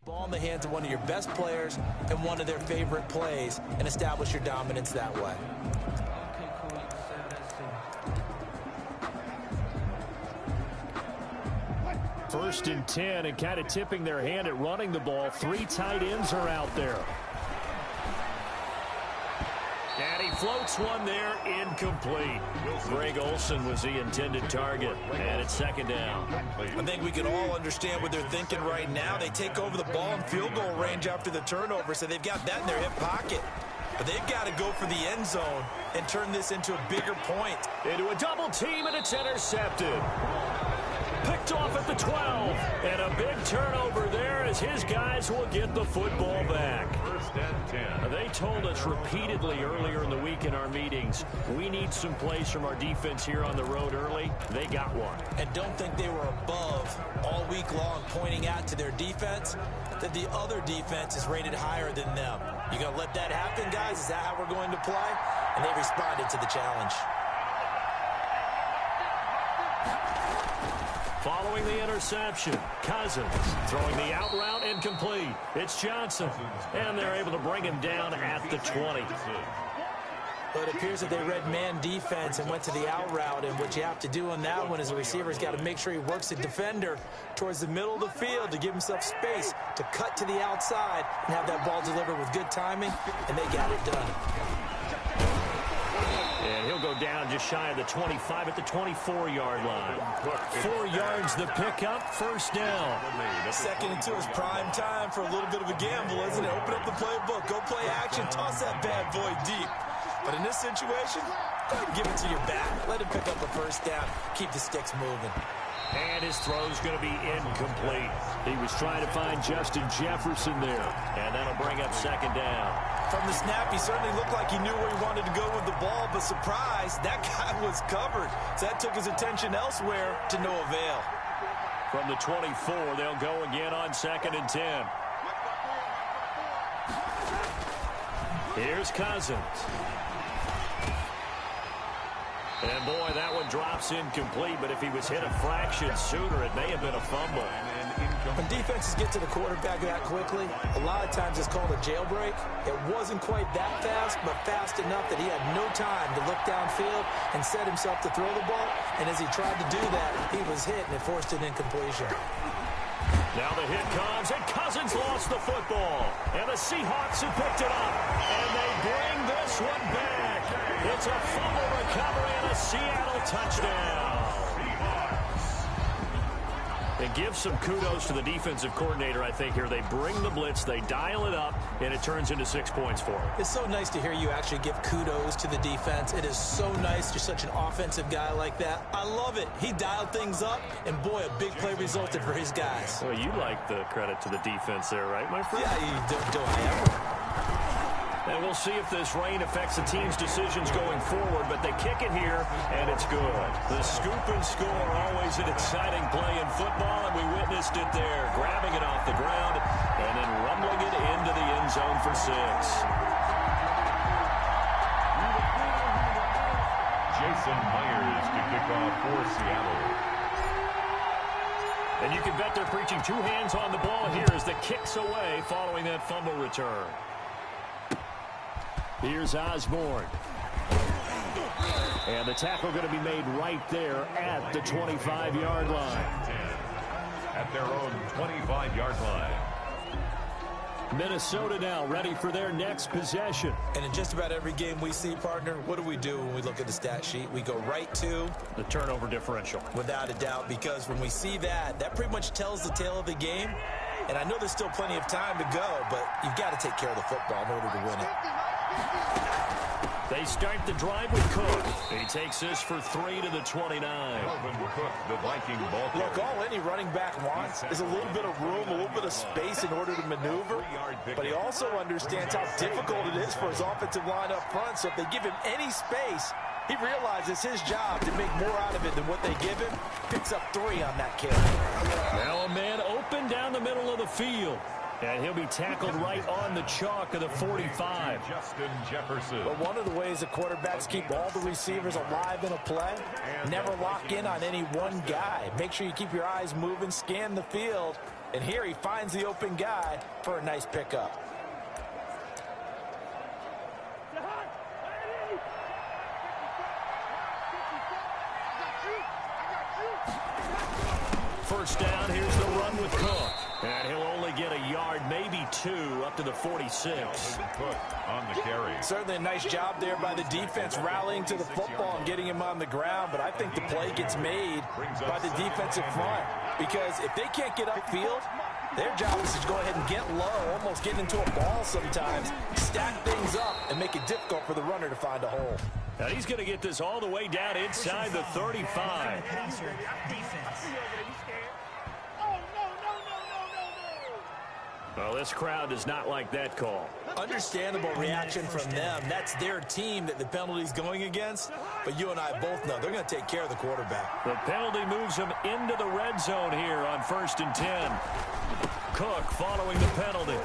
Ball in the hands of one of your best players and one of their favorite plays and establish your dominance that way. First and 10 and kind of tipping their hand at running the ball. 3 tight ends are out there. And he floats one there, incomplete. Greg Olsen was the intended target, and it's second down. I think we can all understand what they're thinking right now. They take over the ball in field goal range after the turnover, so they've got that in their hip pocket. But they've got to go for the end zone and turn this into a bigger point. Into a double team, and it's intercepted. Picked off at the 12, and a big turnover there as his guys will get the football back. First and 10. They told us repeatedly earlier in the week in our meetings, we need some plays from our defense here on the road early. They got one. And don't think they were above all week long pointing out to their defense that the other defense is rated higher than them. You going to let that happen, guys? Is that how we're going to play? And they responded to the challenge. Following the interception, Cousins throwing the out route incomplete. It's Johnson, and they're able to bring him down at the 20. But it appears that they read man defense and went to the out route, and what you have to do on that one is the receiver's got to make sure he works the defender towards the middle of the field to give himself space to cut to the outside and have that ball delivered with good timing, and they got it done. And he'll go down just shy of the 25 at the 24-yard line. 4 yards the pickup, first down. Second and 2 is prime time for a little bit of a gamble, isn't it? Open up the playbook, go play action, toss that bad boy deep. But in this situation, go ahead and give it to your back. Let him pick up a first down, keep the sticks moving. And his throw's going to be incomplete. He was trying to find Justin Jefferson there, and that'll bring up second down. From the snap, he certainly looked like he knew where he wanted to go with the ball, but surprise, that guy was covered. So that took his attention elsewhere to no avail. From the 24, they'll go again on second and 10. Here's Cousins. And, boy, that one drops incomplete, but if he was hit a fraction sooner, it may have been a fumble. When defenses get to the quarterback that quickly, a lot of times it's called a jailbreak. It wasn't quite that fast, but fast enough that he had no time to look downfield and set himself to throw the ball. And as he tried to do that, he was hit, and it forced an incompletion. Now the hit comes, and Cousins lost the football. And the Seahawks have picked it up, and they bring this one back. It's a fumble recovery and a Seattle touchdown. And give some kudos to the defensive coordinator, I think, here. They bring the blitz, they dial it up, and it turns into 6 points for them. It's so nice to hear you actually give kudos to the defense. It is so nice. You're such an offensive guy like that. I love it. He dialed things up, and, boy, a big play resulted for his guys. Well, you like the credit to the defense there, right, my friend? Yeah, you don't ever. And we'll see if this rain affects the team's decisions going forward, but they kick it here, and it's good. The scoop and score, always an exciting play in football, and we witnessed it there, grabbing it off the ground and then rumbling it into the end zone for 6. Jason Myers to kick off for Seattle. And you can bet they're preaching 2 hands on the ball here as the kick's away following that fumble return. Here's Osborne. And the tackle going to be made right there at the 25-yard line. At their own 25-yard line. Minnesota now ready for their next possession. And in just about every game we see, partner, what do we do when we look at the stat sheet? We go right to the turnover differential. Without a doubt, because when we see that, that pretty much tells the tale of the game. And I know there's still plenty of time to go, but you've got to take care of the football in order to win it. They start the drive with Cook. He takes this for 3 to the 29. Melvin Cook, the Viking ball carrier. Look, all any running back wants is a little bit of room, a little bit of space in order to maneuver. But he also understands how difficult it is for his offensive line up front. So if they give him any space, he realizes his job to make more out of it than what they give him. Picks up 3 on that carry. Now a man open down the middle of the field. And he'll be tackled right on the chalk of the 45. Justin Jefferson. But one of the ways the quarterbacks keep all the receivers alive in a play, never lock in on any one guy. Make sure you keep your eyes moving, scan the field, And here he finds the open guy for a nice pickup. First down, here's the run with Cook. And he'll only get a yard, maybe 2, up to the 46. Cook on the carry. Certainly a nice job there by the defense rallying to the football and getting him on the ground, but I think the play gets made by the defensive front because if they can't get upfield, their job is to go ahead and get low, almost get into a ball sometimes, stack things up, and make it difficult for the runner to find a hole. Now he's going to get this all the way down inside the 35. Well, this crowd does not like that call. Understandable reaction from them. That's their team that the penalty's going against. But you and I both know they're going to take care of the quarterback. The penalty moves him into the red zone here on 1st and 10. Cook following the penalty.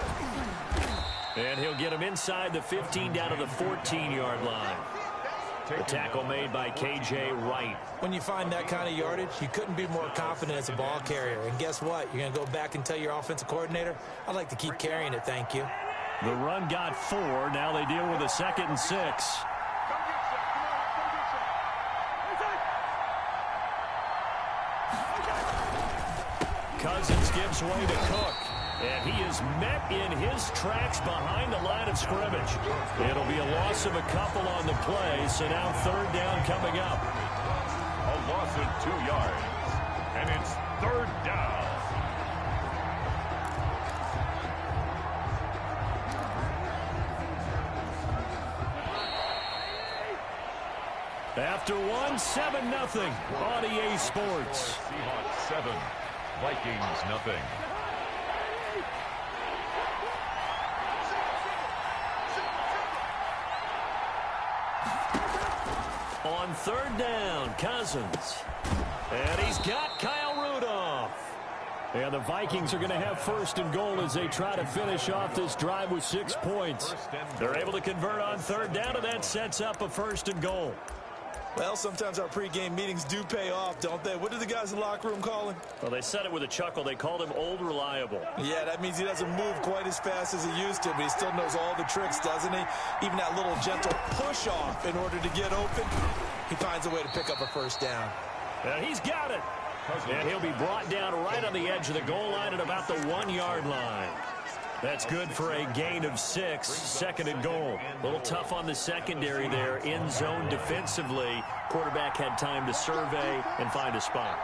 And he'll get him inside the 15 down to the 14-yard line. The tackle made by K.J. Wright. When you find that kind of yardage, you couldn't be more confident as a ball carrier. And guess what? You're going to go back and tell your offensive coordinator, I'd like to keep carrying it, thank you. The run got 4. Now they deal with a 2nd and 6. Cousins gives way to Cook. And he is met in his tracks behind the line of scrimmage. It'll be a loss of a couple on the play, so now 3rd down coming up. A loss of 2 yards. And it's 3rd down. After 1, 7-0 on EA Sports. Seahawks 7, Vikings nothing. On 3rd down, Cousins. And he's got Kyle Rudolph. And the Vikings are going to have 1st and goal as they try to finish off this drive with 6 points. They're able to convert on 3rd down, and that sets up a 1st and goal. Well, sometimes our pregame meetings do pay off, don't they? What do the guys in the locker room call him? Well, they said it with a chuckle. They called him Old Reliable. Yeah, that means he doesn't move quite as fast as he used to, but he still knows all the tricks, doesn't he? Even that little gentle push-off in order to get open, he finds a way to pick up a 1st down. And he's got it. And he'll be brought down right on the edge of the goal line at about the 1-yard line. That's good for a gain of 6, 2nd and goal. A little tough on the secondary there, in zone defensively. Quarterback had time to survey and find a spot.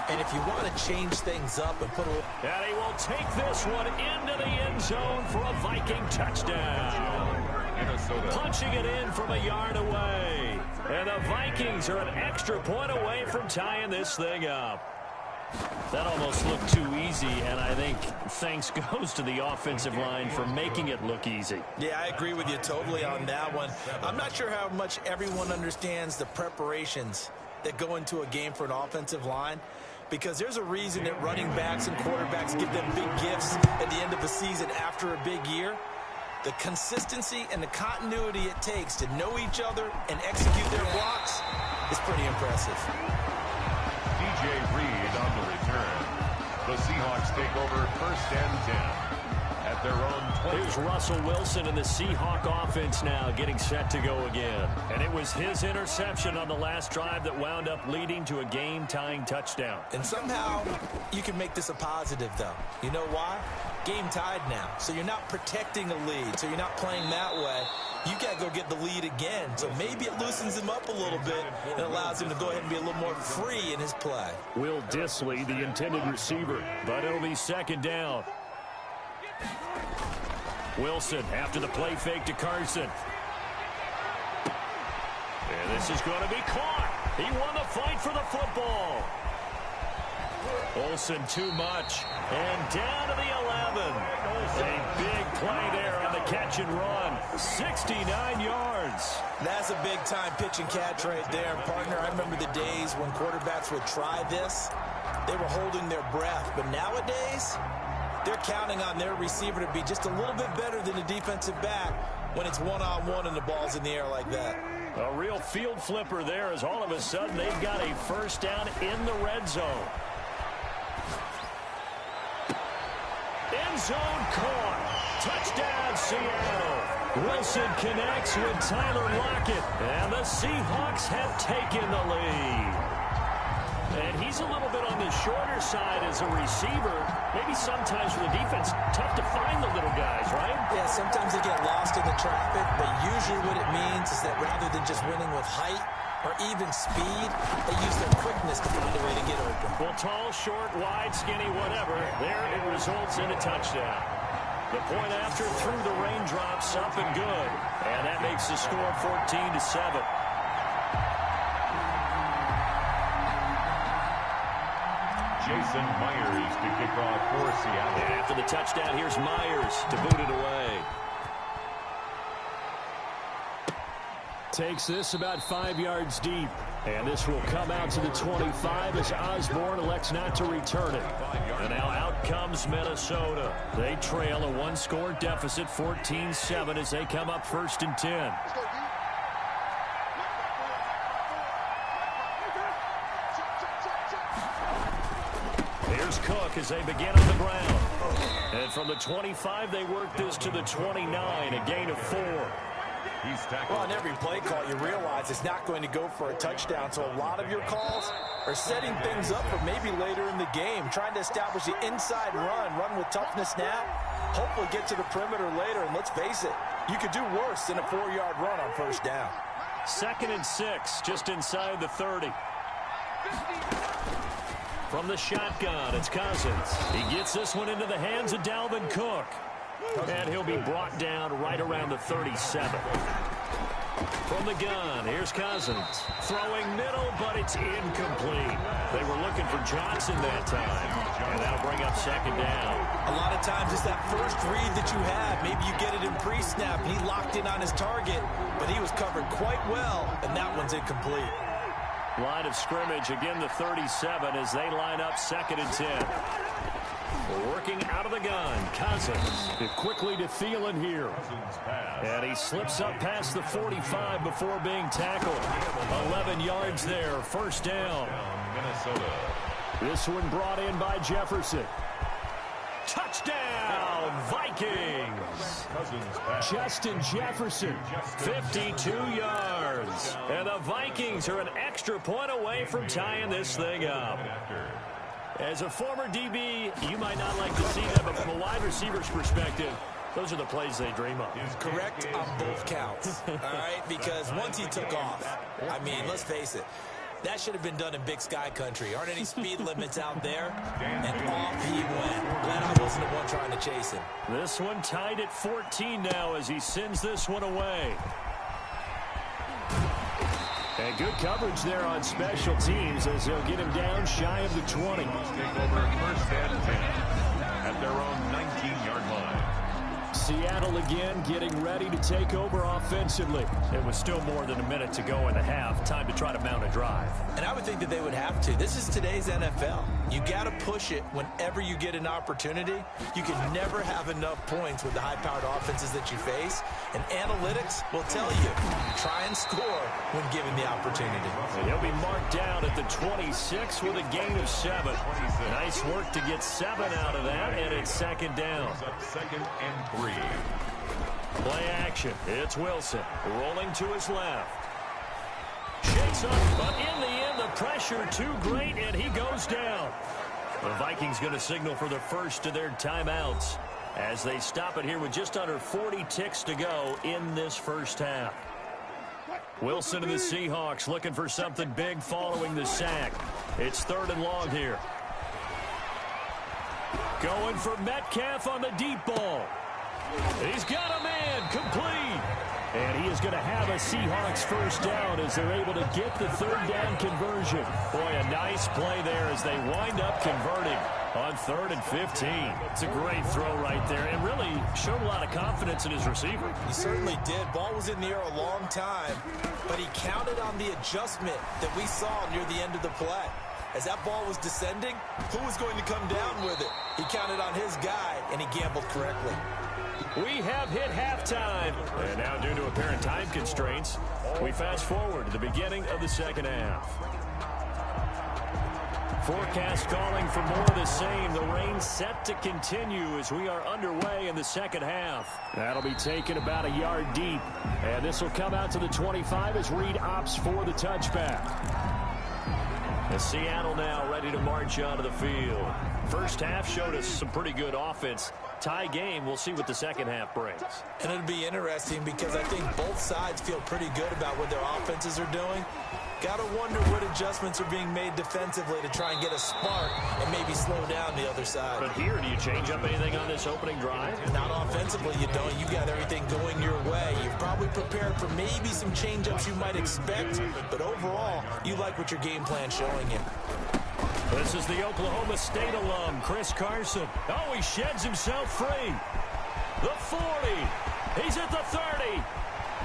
And if you want to change things up and put a... And he will take this one into the end zone for a Viking touchdown. Minnesota. Punching it in from a yard away. And the Vikings are an extra point away from tying this thing up. That almost looked too easy, and I think thanks goes to the offensive line for making it look easy. Yeah, I agree with you totally on that one. I'm not sure how much everyone understands the preparations that go into a game for an offensive line, because there's a reason that running backs and quarterbacks give them big gifts at the end of the season after a big year. The consistency and the continuity it takes to know each other and execute their blocks is pretty impressive. DJ Reed on the return. The Seahawks take over 1st and 10 at their own 20. Here's Russell Wilson in the Seahawk offense now getting set to go again. And it was his interception on the last drive that wound up leading to a game-tying touchdown. And somehow you can make this a positive, though. You know why? Game tied now. So you're not protecting a lead. So you're not playing that way. You got to go get the lead again. So maybe it loosens him up a little bit and allows him to go ahead and be a little more free in his play. Will Disley, the intended receiver, but it'll be 2nd down. Wilson after the play fake to Carson. And this is going to be caught. He won the fight for the football. Olsen too much. And down to the 11. A big play there on the catch and run. 69 yards. That's a big-time pitch and catch right there, partner. I remember the days when quarterbacks would try this. They were holding their breath. But nowadays, they're counting on their receiver to be just a little bit better than the defensive back when it's one-on-one and the ball's in the air like that. A real field flipper there as all of a sudden they've got a 1st down in the red zone. End zone caught. Touchdown, Seattle. Wilson connects with Tyler Lockett, and the Seahawks have taken the lead. And he's a little bit on the shorter side as a receiver. Maybe sometimes for the defense, tough to find the little guys, right? Yeah, sometimes they get lost in the traffic, but usually what it means is that rather than just winning with height or even speed, they use their quickness to find a way to get open. Well, tall, short, wide, skinny, whatever, there it results in a touchdown. The point after through the raindrops, up and good. And that makes the score 14-7. Jason Myers to kick off for Seattle. And after the touchdown, here's Myers to boot it away. Takes this about 5 yards deep. And this will come out to the 25 as Osborne elects not to return it. And now out comes Minnesota. They trail a one-score deficit, 14-7, as they come up 1st and 10. Here's Cook as they begin on the ground. And from the 25, they work this to the 29, a gain of 4. He's tackled. Well, on every play call, you realize it's not going to go for a touchdown, so a lot of your calls are setting things up for maybe later in the game, trying to establish the inside run with toughness now, hopefully get to the perimeter later, and let's face it, you could do worse than a 4-yard run on 1st down. 2nd and 6, just inside the 30. From the shotgun, it's Cousins. He gets this one into the hands of Dalvin Cook. And he'll be brought down right around the 37. From the gun, here's Cousins. Throwing middle, but it's incomplete. They were looking for Johnson that time. And that'll bring up 2nd down. A lot of times it's that first read that you have. Maybe you get it in pre-snap, and he locked in on his target, but he was covered quite well, and that one's incomplete. Line of scrimmage, again the 37 as they line up 2nd and 10. Working out of the gun, Cousins. Quickly to Thielen here. And he slips up past the 45 before being tackled. 11 yards there, 1st down. Minnesota. This one brought in by Jefferson. Touchdown, Vikings. Justin Jefferson, 52 yards. And the Vikings are an extra point away from tying this thing up. As a former DB, you might not like to see that, but from a wide receiver's perspective, those are the plays they dream of. Correct on both counts, all right? Because once he took off, I mean, let's face it, that should have been done in Big Sky country. Aren't any speed limits out there? And off he went. Glad I wasn't the one trying to chase him. This one tied at 14 now as he sends this one away. And good coverage there on special teams as they'll get him down shy of the 20. Take over 1st and 10 at their own 19-yard line. Seattle again getting ready to take over offensively. It was still more than a minute to go in the half. Time to try to mount a drive. And I would think that they would have to. This is today's NFL. You got to push it whenever you get an opportunity. You can never have enough points with the high-powered offenses that you face. And analytics will tell you, try and score when given the opportunity. And he'll be marked down at the 26 with a gain of 7. Nice work to get 7 out of that, and it's 2nd down. 2nd and 3. Play action. It's Wilson rolling to his left. Shakes up, but in the end, the pressure too great, and he goes down. The Vikings going to signal for the first of their timeouts as they stop it here with just under 40 ticks to go in this 1st half. Wilson and the Seahawks looking for something big following the sack. It's 3rd and long here. Going for Metcalf on the deep ball. He's got a man, complete. And he is going to have a Seahawks 1st down as they're able to get the 3rd down conversion. Boy, a nice play there as they wind up converting on 3rd and 15. It's a great throw right there and really showed a lot of confidence in his receiver. He certainly did. Ball was in the air a long time, but he counted on the adjustment that we saw near the end of the play. As that ball was descending, who was going to come down with it? He counted on his guy, and he gambled correctly. We have hit halftime. And now, due to apparent time constraints, we fast forward to the beginning of the 2nd half. forecast calling for more of the same. The rain set to continue as we are underway in the second half. That'll be taken about a yard deep. And this will come out to the 25 as Reed opts for the touchback. And Seattle now ready to march onto the field. First half showed us some pretty good offense. Tie game, we'll see what the second half brings. And it'll be interesting because I think both sides feel pretty good about what their offenses are doing. Gotta wonder what adjustments are being made defensively to try and get a spark and maybe slow down the other side. But here, do you change up anything on this opening drive? Not offensively, you don't. You got everything going your way. You've probably prepared for maybe some change-ups you might expect, but overall, you like what your game plan's showing you. This is the Oklahoma State alum, Chris Carson. Oh, he sheds himself free. The 40. He's at the 30.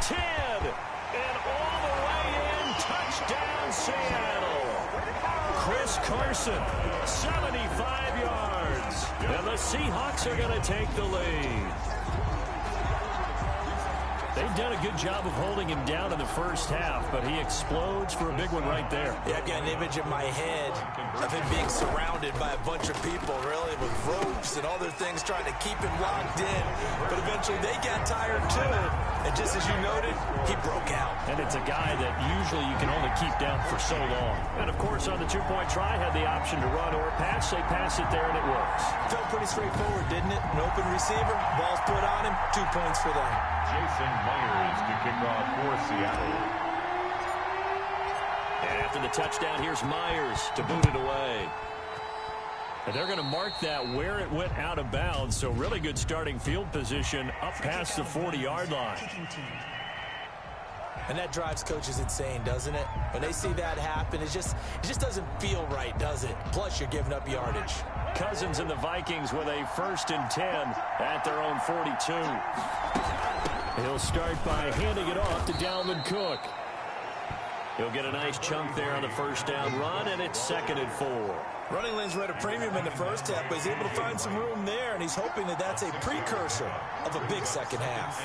10. And all the way in. Touchdown, Seattle. Chris Carson, 75 yards. And the Seahawks are going to take the lead. They've done a good job of holding him down in the first half, but he explodes for a big one right there. Yeah, I've got an image in my head of him being surrounded by a bunch of people, really, with ropes and other things trying to keep him locked in. But eventually they got tired, too. And just as you noted, he broke out. And it's a guy that usually you can only keep down for so long. And, of course, on the two-point try, had the option to run or pass. They pass it there, and it works. Felt pretty straightforward, didn't it? An open receiver, ball's put on him, 2 points for them. Jason Myers to kick off for Seattle. And after the touchdown, here's Myers to boot it away. And they're going to mark that where it went out of bounds, so really good starting field position up past the 40-yard line. And that drives coaches insane, doesn't it? When they see that happen, it just doesn't feel right, does it? Plus, you're giving up yardage. Cousins and the Vikings with a 1st and 10 at their own 42. He'll start by handing it off to Dalvin Cook. He'll get a nice chunk there on the first down run, and it's 2nd and 4. Running lanes were at a premium in the first half, but he's able to find some room there, and he's hoping that that's a precursor of a big second half.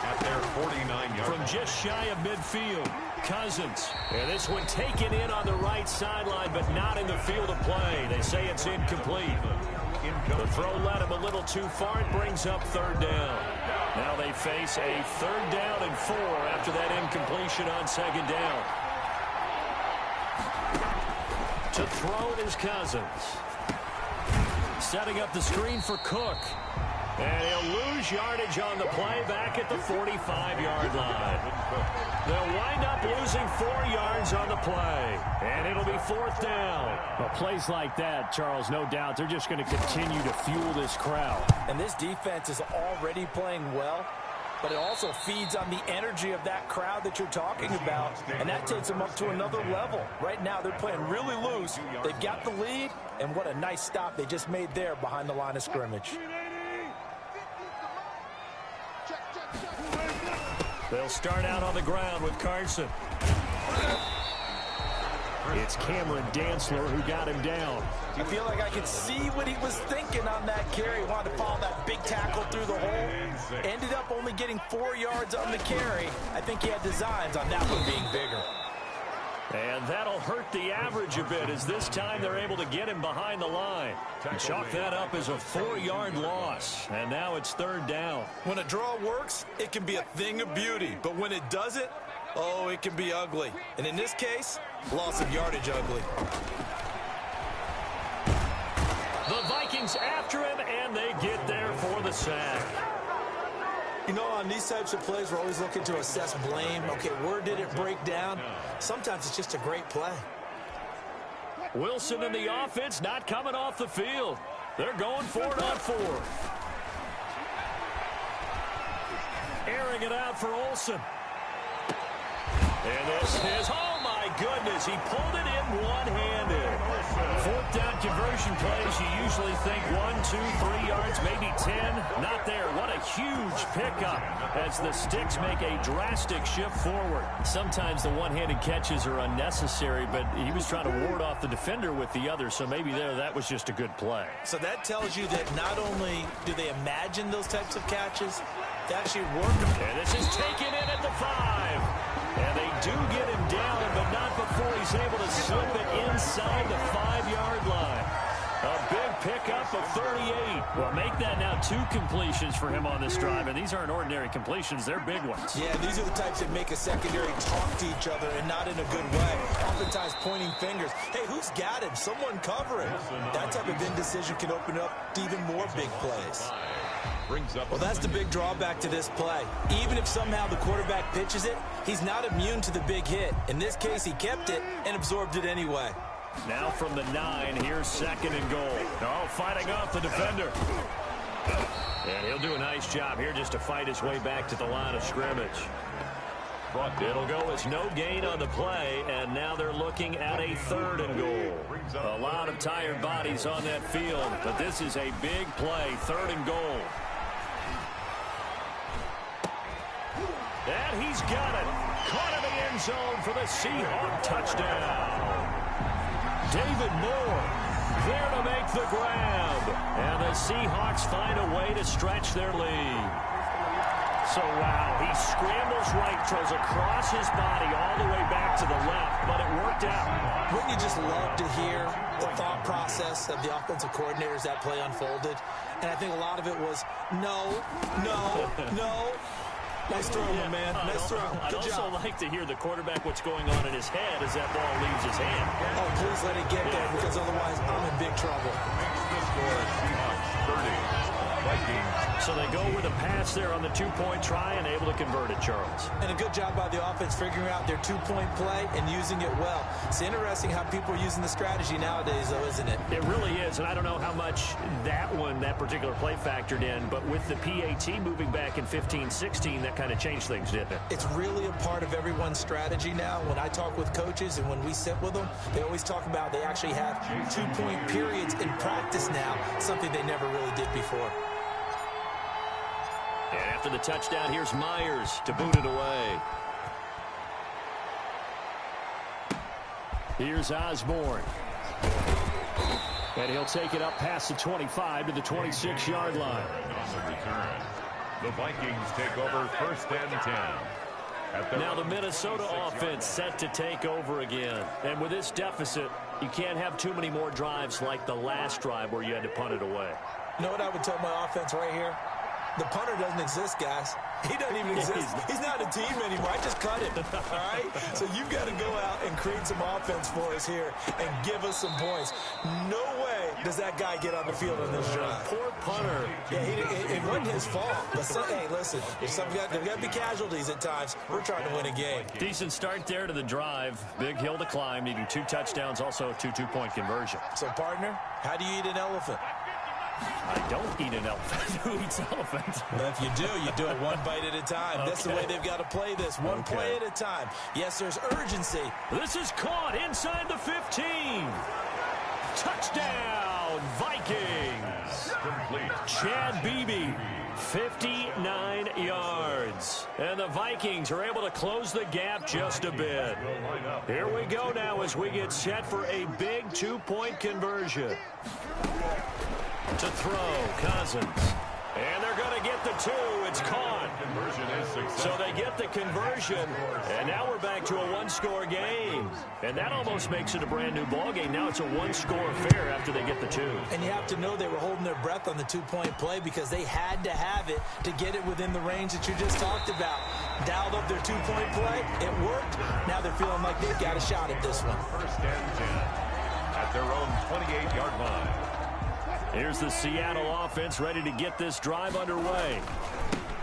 At their 49 yards. From just shy of midfield, Cousins. And this one taken in on the right sideline, but not in the field of play. They say it's incomplete. The throw led him a little too far. It brings up 3rd down. Now they face a 3rd down and 4 after that incompletion on 2nd down. To throw it is Cousins. Setting up the screen for Cook. And he'll lose yardage on the play back at the 45-yard line. They'll wind up losing 4 yards on the play. And it'll be 4th down. Well, plays like that, Charles, no doubt, they're just going to continue to fuel this crowd. And this defense is already playing well, but it also feeds on the energy of that crowd that you're talking about, and that takes them up to another level. Right now, they're playing really loose. They've got the lead, and what a nice stop they just made there behind the line of scrimmage. They'll start out on the ground with Carson. It's Cameron Dantzler who got him down. I feel like I could see what he was thinking on that carry. He wanted to follow that big tackle through the hole. Ended up only getting 4 yards on the carry. I think he had designs on that one being bigger. And that'll hurt the average a bit as this time they're able to get him behind the line. And chalk that up as a 4-yard loss. And now it's 3rd down. When a draw works, it can be a thing of beauty. But when it doesn't, oh, it can be ugly. And in this case, loss of yardage ugly. The Vikings after him, and they get there for the sack. You know, on these types of plays, we're always looking to assess blame. Okay, where did it break down? Sometimes it's just a great play. Wilson and the offense not coming off the field. They're going for it on 4th. Airing it out for Olsen. And this is, oh my goodness, he pulled it in one-handed. 4th down conversion plays, you usually think 1, 2, 3 yards, maybe 10. Not there. What a huge pickup as the sticks make a drastic shift forward. Sometimes the one-handed catches are unnecessary, but he was trying to ward off the defender with the other, so maybe there that was just a good play. So that tells you that not only do they imagine those types of catches, they actually work them. And this is taken in at the 5. And they do get him down, but not before he he's able to slip it inside the 5-yard line. A big pickup of 38. Well, make that now 2 completions for him on this drive, and these aren't ordinary completions. They're big ones. Yeah, these are the types that make a secondary talk to each other and not in a good way. Oftentimes pointing fingers. Hey, who's got him? Someone cover him. That type of indecision can open up to even more big plays. Well, that's the big drawback to this play. Even if somehow the quarterback pitches it, he's not immune to the big hit. In this case, he kept it and absorbed it anyway. Now from the 9, here's 2nd and goal. Oh, fighting off the defender. And he'll do a nice job here just to fight his way back to the line of scrimmage. It'll go as no gain on the play, and now they're looking at a 3rd and goal. A lot of tired bodies on that field, but this is a big play, 3rd and goal. And he's got it. Caught in the end zone for the Seahawk touchdown. David Moore there to make the grab. And the Seahawks find a way to stretch their lead. So, wow, he scrambles right, throws across his body all the way back to the left, but it worked out. Wouldn't you just love to hear the thought process of the offensive coordinators that play unfolded? And I think a lot of it was, no. Nice throw, my man. Nice throw. I'd also like to hear the quarterback what's going on in his head as that ball leaves his hand. Oh, please let it get there, because otherwise I'm in big trouble. Makes the score Seahawks 30. Vikings. So they go with a pass there on the 2-point try and able to convert it, Charles. And a good job by the offense figuring out their 2-point play and using it well. It's interesting how people are using the strategy nowadays, though, isn't it? It really is, and I don't know how much that particular play factored in, but with the PAT moving back in 15-16, that kind of changed things, didn't it? It's really a part of everyone's strategy now. When I talk with coaches and when we sit with them, they always talk about they actually have 2-point periods in practice now, something they never really did before. And after the touchdown, here's Myers to boot it away. Here's Osborne. And he'll take it up past the 25 to the 26-yard line. On the return, the Vikings take over 1st and 10. Now the Minnesota offense set to take over again. And with this deficit, you can't have too many more drives like the last drive where you had to punt it away. You know what I would tell my offense right here? The punter doesn't exist, guys. He doesn't even exist. He's not a team anymore. I just cut him, all right? So you've got to go out and create some offense for us here and give us some points. No way does that guy get on the field on this drive. Poor punter. Yeah, it wasn't his fault. But hey, listen, there's got to be casualties at times. We're trying to win a game. Decent start there to the drive. Big hill to climb, needing 2 touchdowns, also a 2-2-point conversion. So, partner, how do you eat an elephant? I don't eat an elephant. Who eats elephant? But if you do it one bite at a time. Okay. That's the way they've got to play this. One play at a time. Yes, there's urgency. This is caught inside the 15. Touchdown, Vikings. Complete. Chad Beebe, 59 yards. And the Vikings are able to close the gap just a bit. Here we go now as we get set for a big 2-point conversion. To throw, Cousins. And they're going to get the 2. It's caught. Conversion is successful. So they get the conversion, and now we're back to a 1-score game. And that almost makes it a brand-new ball game. Now it's a 1-score affair after they get the 2. And you have to know they were holding their breath on the 2-point play because they had to have it to get it within the range that you just talked about. Dialed up their 2-point play. It worked. Now they're feeling like they've got a shot at this one. 1st and 10 at their own 28-yard line. Here's the Seattle offense ready to get this drive underway.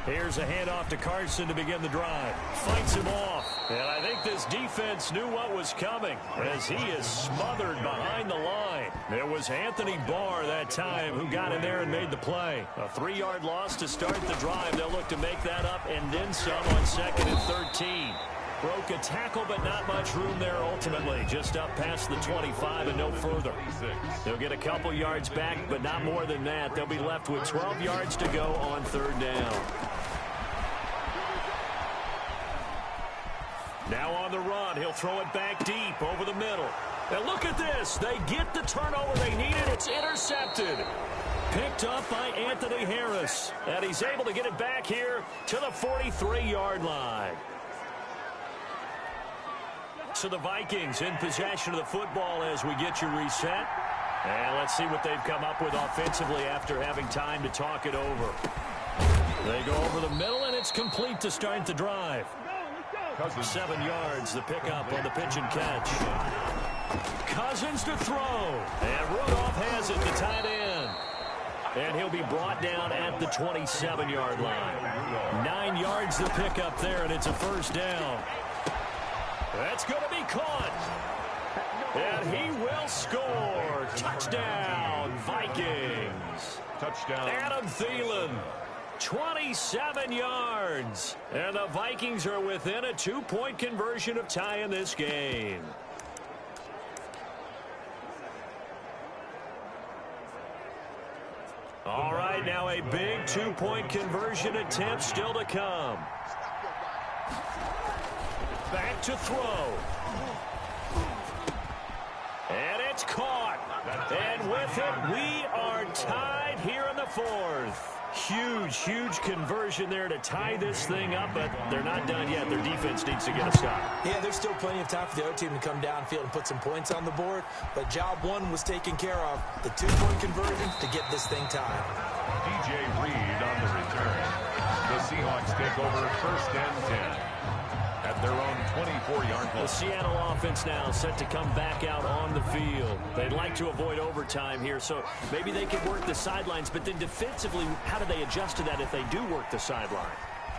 Here's a handoff to Carson to begin the drive. Fights him off. And I think this defense knew what was coming as he is smothered behind the line. It was Anthony Barr that time who got in there and made the play. A 3-yard loss to start the drive. They'll look to make that up and then some on 2nd and 13. Broke a tackle, but not much room there ultimately. Just up past the 25 and no further. They'll get a couple yards back, but not more than that. They'll be left with 12 yards to go on 3rd down. Now on the run, he'll throw it back deep over the middle. And look at this. They get the turnover they needed. It's intercepted. Picked up by Anthony Harris. And he's able to get it back here to the 43-yard line. So the Vikings in possession of the football as we get you reset. And let's see what they've come up with offensively after having time to talk it over. They go over the middle, and it's complete to start the drive. 7 yards, the pickup on the pitch and catch. Cousins to throw. And Rudolph has it, the tight end. And he'll be brought down at the 27-yard line. 9 yards the pickup there, and it's a first down. That's going to be caught. And he will score. Touchdown, Vikings. Touchdown. Adam Thielen. 27 yards. And the Vikings are within a 2-point conversion of tying this game. All right, now a big 2-point conversion attempt still to come. Back to throw. And it's caught. And with it, we are tied here in the fourth. Huge conversion there to tie this thing up, but they're not done yet. Their defense needs to get a stop. Yeah, there's still plenty of time for the other team to come downfield and put some points on the board, but job one was taken care of. The 2-point conversion to get this thing tied. DJ Reed on the return. The Seahawks take over 1st and 10 at their own 24-yard line. The Seattle offense now set to come back out on the field. They'd like to avoid overtime here, so maybe they can work the sidelines, but then defensively, how do they adjust to that if they do work the sideline?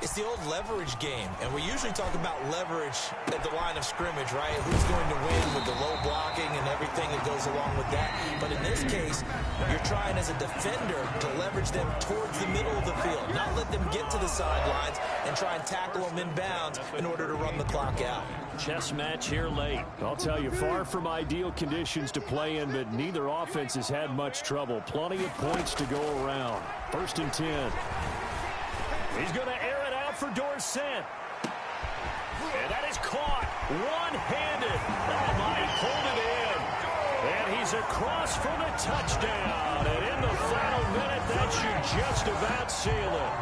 It's the old leverage game, and we usually talk about leverage at the line of scrimmage, right? Who's going to win with the low blocking and everything that goes along with that. But in this case, you're trying as a defender to leverage them towards the middle of the field, not let them get to the sidelines and try and tackle them inbounds in order to run the clock out. Chess match here late. I'll tell you, far from ideal conditions to play in, but neither offense has had much trouble. Plenty of points to go around. 1st and 10. He's going to air it out for Dorsett. And that is caught. One-handed. Oh, my, pulled it in. And he's across for the touchdown. And in the final minute, that should just about seal it.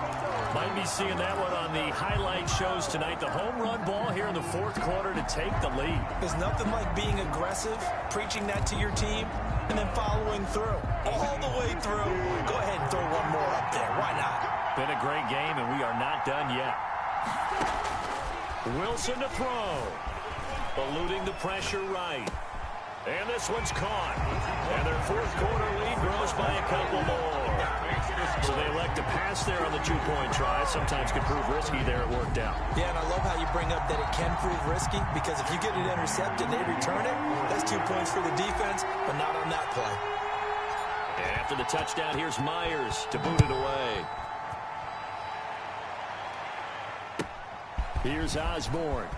Might be seeing that one on the highlight shows tonight. The home run ball here in the 4th quarter to take the lead. There's nothing like being aggressive, preaching that to your team, and then following through. All the way through. Go ahead and throw one more up there. Why not? Been a great game, and we are not done yet. Wilson to throw. Eluding the pressure right. And this one's caught. And their 4th quarter lead grows by a couple more. So they elect to pass there on the 2-point try. Sometimes could prove risky there. It worked out. Yeah, and I love how you bring up that it can prove risky, because if you get it intercepted and they return it, that's 2 points for the defense, but not on that play. And after the touchdown, here's Myers to boot it away. Here's Osborne.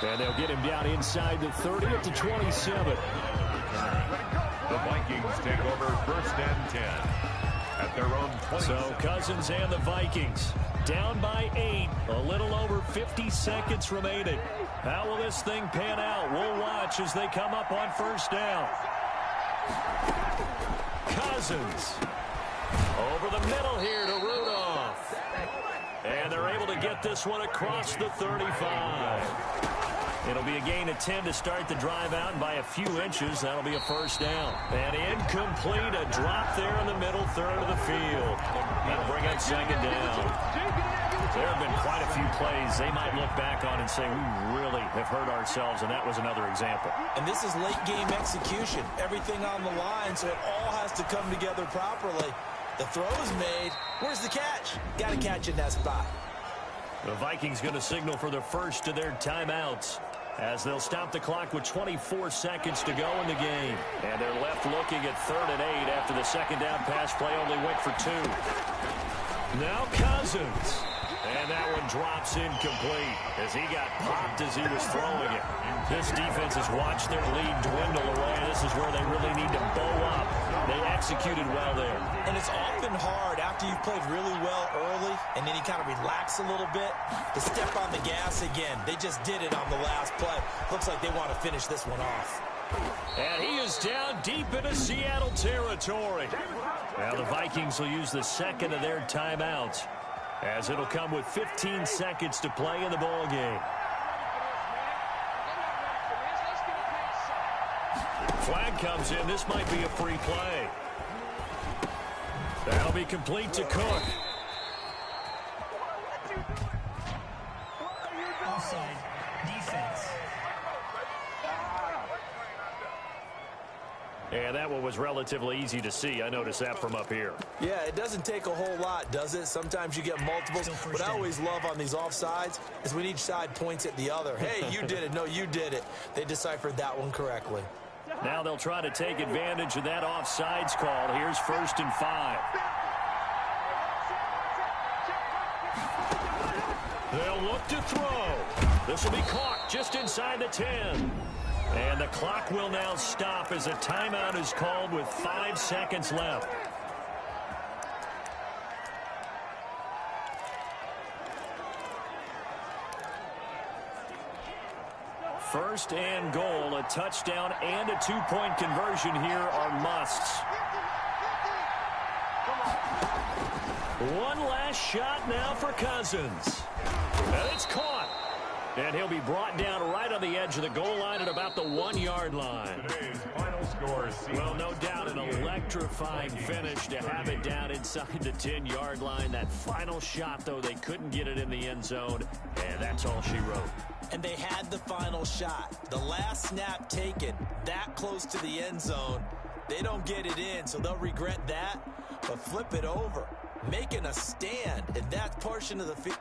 And they'll get him down inside the 30 at the 27. The Vikings take over 1st and 10 at their own 20. So Cousins and the Vikings down by 8. A little over 50 seconds remaining. How will this thing pan out? We'll watch as they come up on 1st down. Cousins over the middle here to Rudolph. And they're able to get this one across the 35. It'll be a gain of 10 to start the drive out, and by a few inches, that'll be a 1st down. And incomplete, a drop there in the middle third of the field. That'll bring up 2nd down. There have been quite a few plays they might look back on and say, we really have hurt ourselves, and that was another example. And this is late game execution. Everything on the line, so it all has to come together properly. The throw is made. Where's the catch? Got to catch in that spot. The Vikings going to signal for the first of their timeouts as they'll stop the clock with 24 seconds to go in the game. And they're left looking at 3rd and 8 after the 2nd down pass play only went for 2. Now Cousins. And that one drops incomplete as he got popped as he was throwing it. This defense has watched their lead dwindle away. This is where they really need to bow up. They executed well there. And it's often hard after you've played really well early and then you kind of relax a little bit to step on the gas again. They just did it on the last play. Looks like they want to finish this one off. And he is down deep into Seattle territory. Now the Vikings will use the 2nd of their timeouts, as it'll come with 15 seconds to play in the ball game. flag comes in. This might be a free play. That'll be complete to Cook. Offside. Defense. And that one was relatively easy to see. I noticed that from up here. Yeah, it doesn't take a whole lot, does it? Sometimes you get multiples. What I always love on these offsides is when each side points at the other. Hey, you did it. No, you did it. They deciphered that one correctly. Now they'll try to take advantage of that offsides call. Here's 1st and 5. They'll look to throw. This will be caught just inside the 10. And the clock will now stop as a timeout is called with 5 seconds left. First and goal, a touchdown and a 2-point conversion here are musts. One last shot now for Cousins. And it's caught. And he'll be brought down right on the edge of the goal line at about the 1-yard line. Today's final score. Well, no doubt an electrifying finish to have it down inside the 10-yard line. That final shot, though, they couldn't get it in the end zone, and that's all she wrote. And they had the final shot. The last snap taken that close to the end zone. They don't get it in, so they'll regret that. But flip it over, making a stand in that portion of the field.